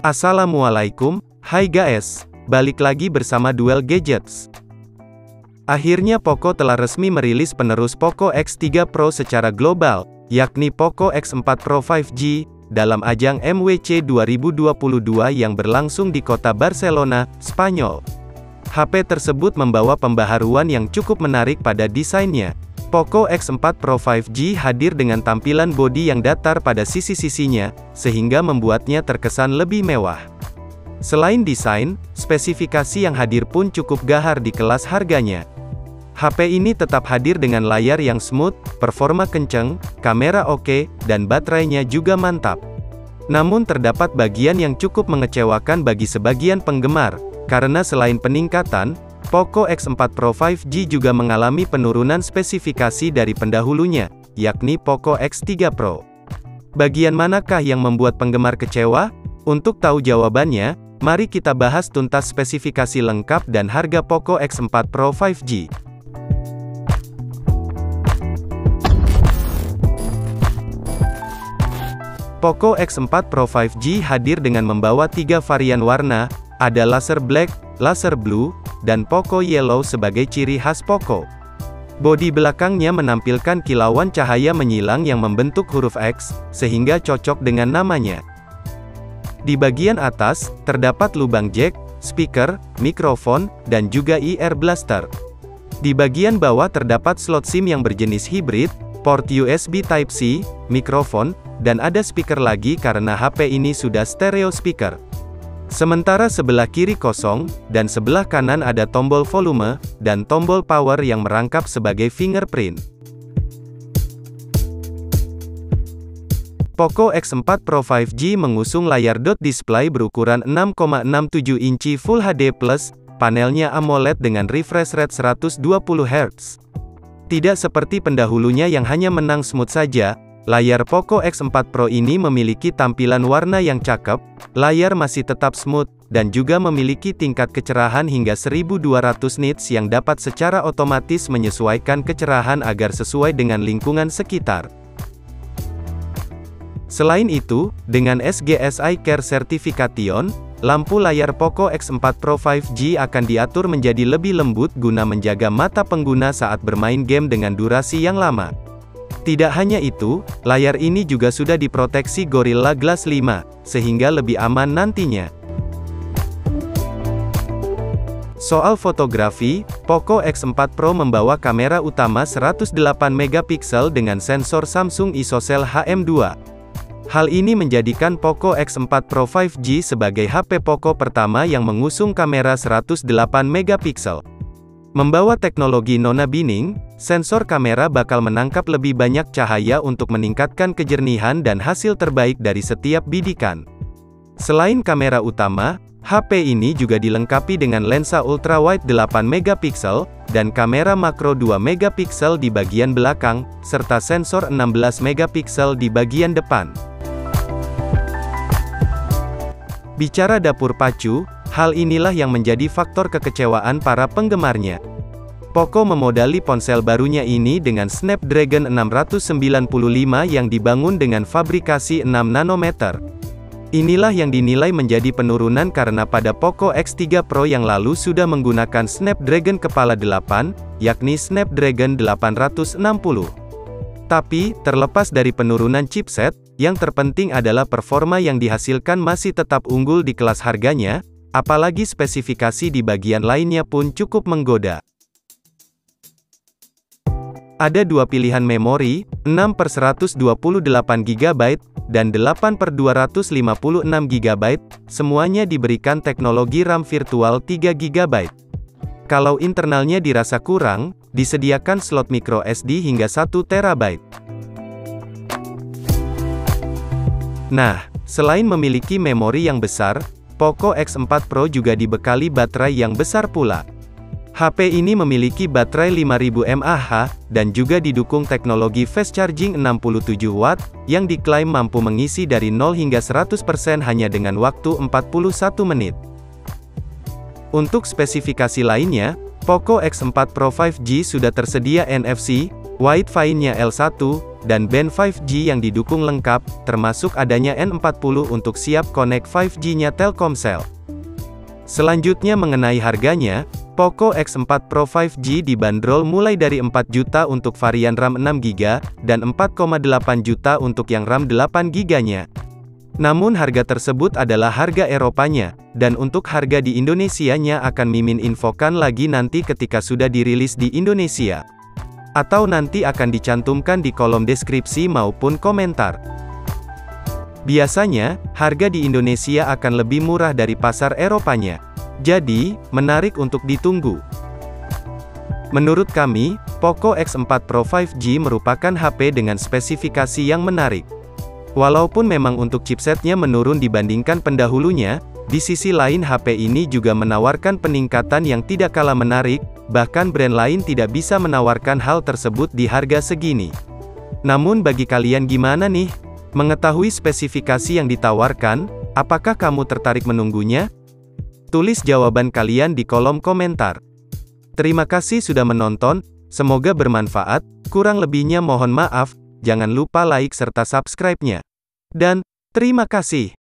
Assalamualaikum, hai guys, balik lagi bersama Duel Gadgets. Akhirnya Poco telah resmi merilis penerus Poco X3 Pro secara global, yakni Poco X4 Pro 5G, dalam ajang MWC 2022 yang berlangsung di kota Barcelona, Spanyol. HP tersebut membawa pembaharuan yang cukup menarik pada desainnya. Poco X4 Pro 5G hadir dengan tampilan bodi yang datar pada sisi-sisinya, sehingga membuatnya terkesan lebih mewah. Selain desain, spesifikasi yang hadir pun cukup gahar di kelas harganya. HP ini tetap hadir dengan layar yang smooth, performa kenceng, kamera oke, dan baterainya juga mantap. Namun terdapat bagian yang cukup mengecewakan bagi sebagian penggemar, karena selain peningkatan, Poco X4 Pro 5G juga mengalami penurunan spesifikasi dari pendahulunya, yakni Poco X3 Pro. Bagian manakah yang membuat penggemar kecewa? Untuk tahu jawabannya, mari kita bahas tuntas spesifikasi lengkap dan harga Poco X4 Pro 5G. Poco X4 Pro 5G hadir dengan membawa 3 varian warna, ada laser black, laser blue, dan Poco Yellow sebagai ciri khas Poco. Bodi belakangnya menampilkan kilauan cahaya menyilang yang membentuk huruf X, sehingga cocok dengan namanya. Di bagian atas, terdapat lubang jack, speaker, mikrofon, dan juga ear blaster. Di bagian bawah terdapat slot SIM yang berjenis hybrid, port USB Type-C, mikrofon, dan ada speaker lagi karena HP ini sudah stereo speaker. Sementara sebelah kiri kosong, dan sebelah kanan ada tombol volume, dan tombol power yang merangkap sebagai fingerprint. Poco X4 Pro 5G mengusung layar dot display berukuran 6,67 inci Full HD+, panelnya AMOLED dengan refresh rate 120 Hz. Tidak seperti pendahulunya yang hanya menang smooth saja, layar Poco X4 Pro ini memiliki tampilan warna yang cakep, layar masih tetap smooth, dan juga memiliki tingkat kecerahan hingga 1200 nits yang dapat secara otomatis menyesuaikan kecerahan agar sesuai dengan lingkungan sekitar. Selain itu, dengan SGS iCare Certification, lampu layar Poco X4 Pro 5G akan diatur menjadi lebih lembut guna menjaga mata pengguna saat bermain game dengan durasi yang lama. Tidak hanya itu, layar ini juga sudah diproteksi Gorilla Glass 5, sehingga lebih aman nantinya. Soal fotografi, Poco X4 Pro membawa kamera utama 108 MP dengan sensor Samsung ISOCELL HM2. Hal ini menjadikan Poco X4 Pro 5G sebagai HP Poco pertama yang mengusung kamera 108 MP. Membawa teknologi nona binning, sensor kamera bakal menangkap lebih banyak cahaya untuk meningkatkan kejernihan dan hasil terbaik dari setiap bidikan. Selain kamera utama, HP ini juga dilengkapi dengan lensa ultrawide 8 MP, dan kamera makro 2 MP di bagian belakang, serta sensor 16 MP di bagian depan. Bicara dapur pacu, hal inilah yang menjadi faktor kekecewaan para penggemarnya. Poco memodali ponsel barunya ini dengan Snapdragon 695 yang dibangun dengan fabrikasi 6 nanometer. Inilah yang dinilai menjadi penurunan karena pada Poco X3 Pro yang lalu sudah menggunakan Snapdragon kepala 8, yakni Snapdragon 860. Tapi, terlepas dari penurunan chipset, yang terpenting adalah performa yang dihasilkan masih tetap unggul di kelas harganya, apalagi spesifikasi di bagian lainnya pun cukup menggoda. Ada dua pilihan memori, 6/128 GB, dan 8/256 GB, semuanya diberikan teknologi RAM virtual 3 GB. Kalau internalnya dirasa kurang, disediakan slot micro SD hingga 1 TB. Nah, selain memiliki memori yang besar, Poco X4 Pro juga dibekali baterai yang besar pula. HP ini memiliki baterai 5000 mAh, dan juga didukung teknologi fast charging 67 Watt, yang diklaim mampu mengisi dari 0 hingga 100% hanya dengan waktu 41 menit. Untuk spesifikasi lainnya, Poco X4 Pro 5G sudah tersedia NFC, Wi-Fi-nya L1, dan band 5G yang didukung lengkap, termasuk adanya N40 untuk siap connect 5G-nya Telkomsel. Selanjutnya mengenai harganya, Poco X4 Pro 5G dibanderol mulai dari 4 juta untuk varian RAM 6GB, dan 4,8 juta untuk yang RAM 8GB-nya. Namun harga tersebut adalah harga Eropanya, dan untuk harga di Indonesianya akan Mimin infokan lagi nanti ketika sudah dirilis di Indonesia. Atau nanti akan dicantumkan di kolom deskripsi maupun komentar. Biasanya, harga di Indonesia akan lebih murah dari pasar Eropanya. Jadi, menarik untuk ditunggu. Menurut kami, Poco X4 Pro 5G merupakan HP dengan spesifikasi yang menarik. Walaupun memang untuk chipsetnya menurun dibandingkan pendahulunya, di sisi lain HP ini juga menawarkan peningkatan yang tidak kalah menarik, bahkan brand lain tidak bisa menawarkan hal tersebut di harga segini. Namun bagi kalian gimana nih? Mengetahui spesifikasi yang ditawarkan, apakah kamu tertarik menunggunya? Tulis jawaban kalian di kolom komentar. Terima kasih sudah menonton, semoga bermanfaat, kurang lebihnya mohon maaf. Jangan lupa like serta subscribe-nya. Dan, terima kasih.